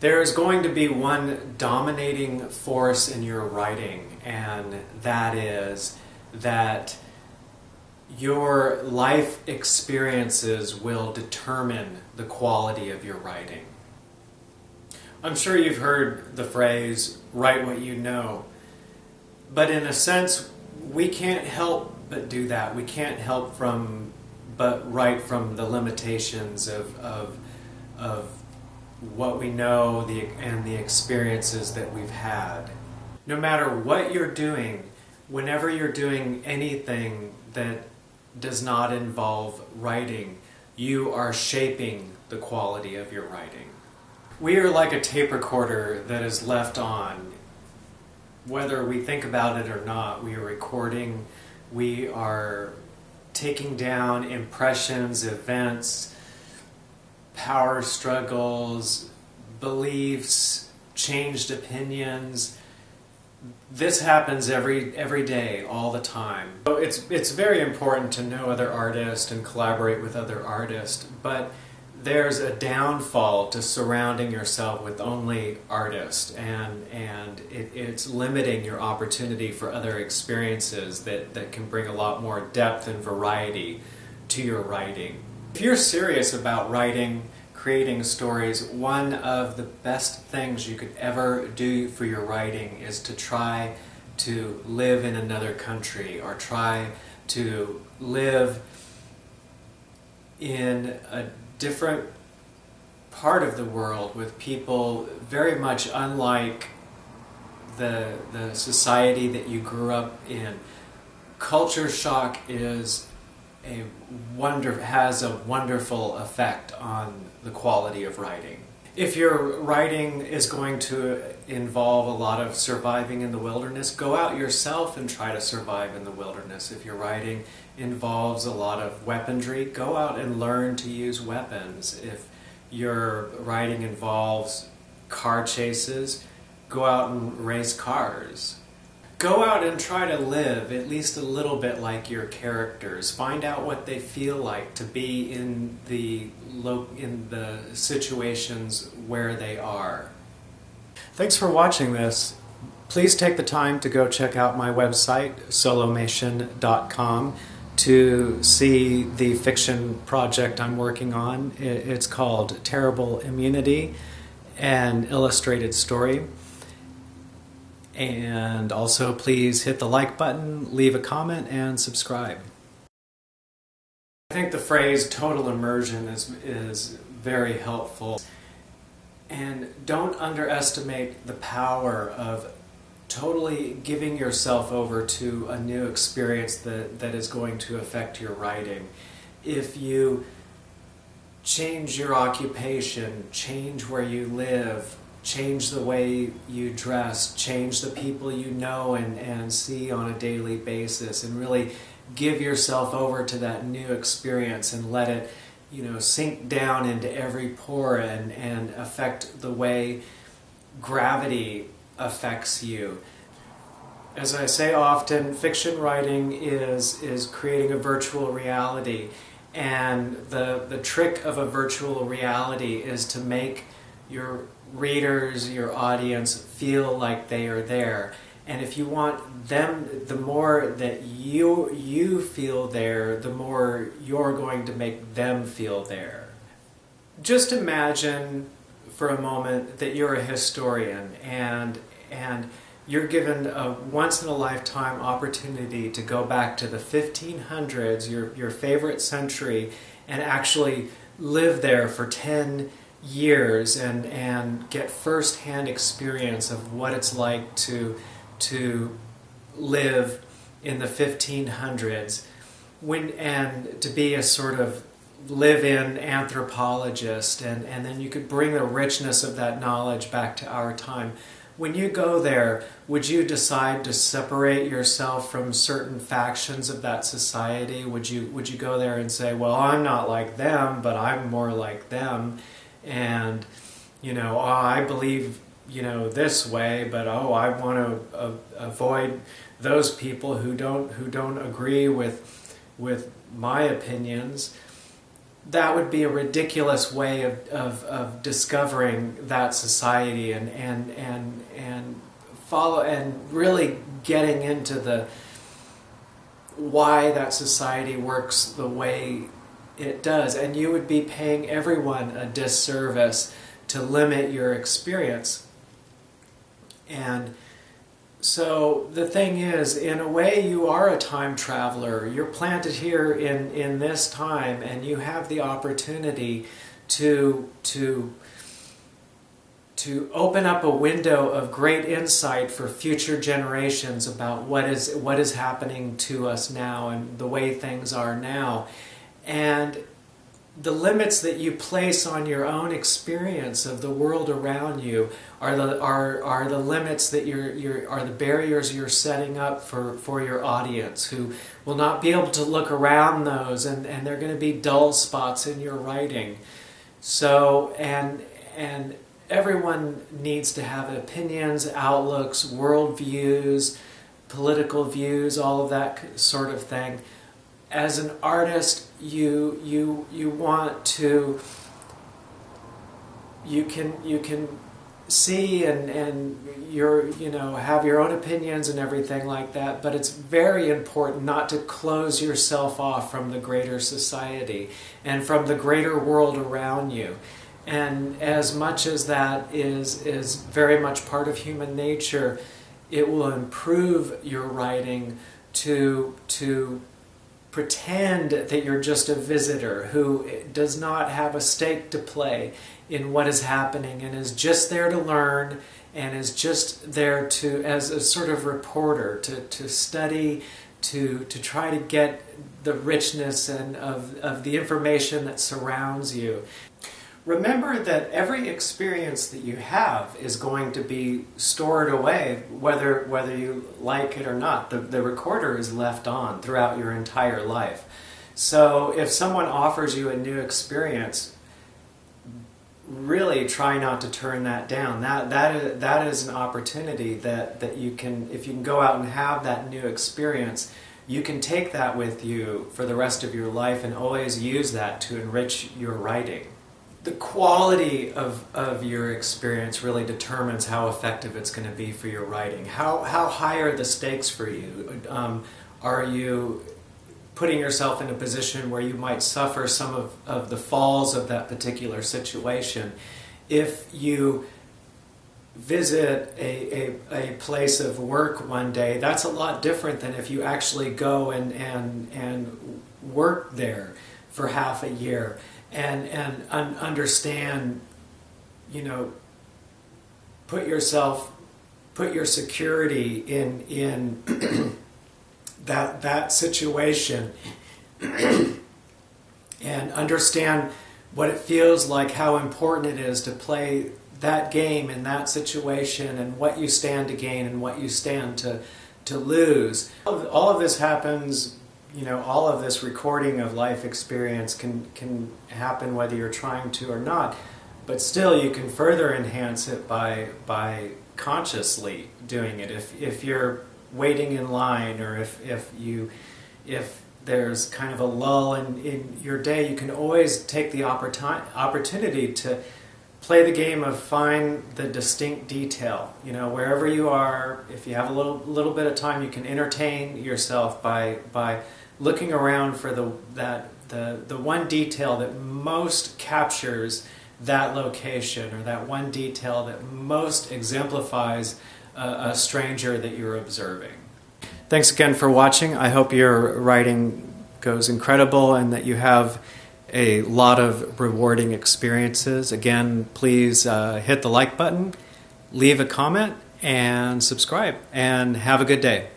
There is going to be one dominating force in your writing, and that is that your life experiences will determine the quality of your writing. I'm sure you've heard the phrase, write what you know, but in a sense, we can't help but do that. We can't help but write from the limitations of what we know and the experiences that we've had. No matter what you're doing, whenever you're doing anything that does not involve writing, you are shaping the quality of your writing. We are like a tape recorder that is left on. Whether we think about it or not, we are recording, we are taking down impressions, events, power struggles, beliefs, changed opinions. This happens every day, all the time. So it's very important to know other artists and collaborate with other artists, but there's a downfall to surrounding yourself with only artists, and it's limiting your opportunity for other experiences that can bring a lot more depth and variety to your writing. If you're serious about writing, creating stories, one of the best things you could ever do for your writing is to try to live in another country, or try to live in a different part of the world with people very much unlike the society that you grew up in. Culture shock has a wonderful effect on the quality of writing. If your writing is going to involve a lot of surviving in the wilderness, go out yourself and try to survive in the wilderness. If your writing involves a lot of weaponry, go out and learn to use weapons. If your writing involves car chases, go out and race cars. Go out and try to live at least a little bit like your characters. Find out what they feel like to be in the situations where they are. Thanks for watching this. Please take the time to go check out my website, solomation.com, to see the fiction project I'm working on. It's called Terrible Immunity, an illustrated story. And also please hit the like button, leave a comment, and subscribe. I think the phrase total immersion is very helpful. And don't underestimate the power of totally giving yourself over to a new experience that is going to affect your writing. If you change your occupation, change where you live, change the way you dress, change the people you know and see on a daily basis, and really give yourself over to that new experience and let it, sink down into every pore and affect the way gravity affects you. As I say often, fiction writing is creating a virtual reality, and the trick of a virtual reality is to make your readers, your audience, feel like they are there. And if you want them, the more that you feel there, the more you're going to make them feel there. Just imagine for a moment that you're a historian and you're given a once-in-a-lifetime opportunity to go back to the 1500s, your favorite century, and actually live there for 10 years and get first-hand experience of what it's like to live in the 1500s, and to be a sort of live-in anthropologist, and then you could bring the richness of that knowledge back to our time. When you go there, would you decide to separate yourself from certain factions of that society? Would you go there and say, well, I'm not like them, but I'm more like them, and I believe this way, but I want to avoid those people who don't agree with my opinions? that would be a ridiculous way of discovering that society and follow and really getting into the why that society works the way it does. And you would be paying everyone a disservice to limit your experience. And so the thing is, in a way, you are a time traveler. You're planted here in this time, and you have the opportunity to open up a window of great insight for future generations about what is happening to us now and the way things are now. And the limits that you place on your own experience of the world around you are the limits that are the barriers you're setting up for your audience, who will not be able to look around those, and they're going to be dull spots in your writing. So and everyone needs to have opinions, outlooks, worldviews, political views, all of that sort of thing. As an artist, you want to, you can see and have your own opinions and everything like that, but it's very important not to close yourself off from the greater society and from the greater world around you. And as much as that is very much part of human nature, it will improve your writing to pretend that you're just a visitor who does not have a stake to play in what is happening and is just there to learn and is just there to, as a sort of reporter, to study, to try to get the richness and of the information that surrounds you. Remember that every experience that you have is going to be stored away, whether you like it or not. The recorder is left on throughout your entire life. So if someone offers you a new experience, really try not to turn that down. That is an opportunity that you can, if you can go out and have that new experience, you can take that with you for the rest of your life and always use that to enrich your writing. The quality of your experience really determines how effective it's going to be for your writing. How high are the stakes for you? Are you putting yourself in a position where you might suffer some of the falls of that particular situation? If you visit a place of work one day, that's a lot different than if you actually go and work there for half a year. And understand, put your security in that situation, and understand what it feels like, how important it is to play that game in that situation, and what you stand to gain and what you stand to lose. All of this happens. All of this recording of life experience can happen whether you're trying to or not, but still you can further enhance it by consciously doing it. If you're waiting in line, or if there's kind of a lull in your day, you can always take the opportunity to play the game of find the distinct detail. Wherever you are, if you have a little bit of time, you can entertain yourself by looking around for the one detail that most captures that location, or that one detail that most exemplifies a stranger that you're observing. Thanks again for watching. I hope your writing goes incredible and that you have a lot of rewarding experiences. Again, please hit the like button, leave a comment, and subscribe, and have a good day.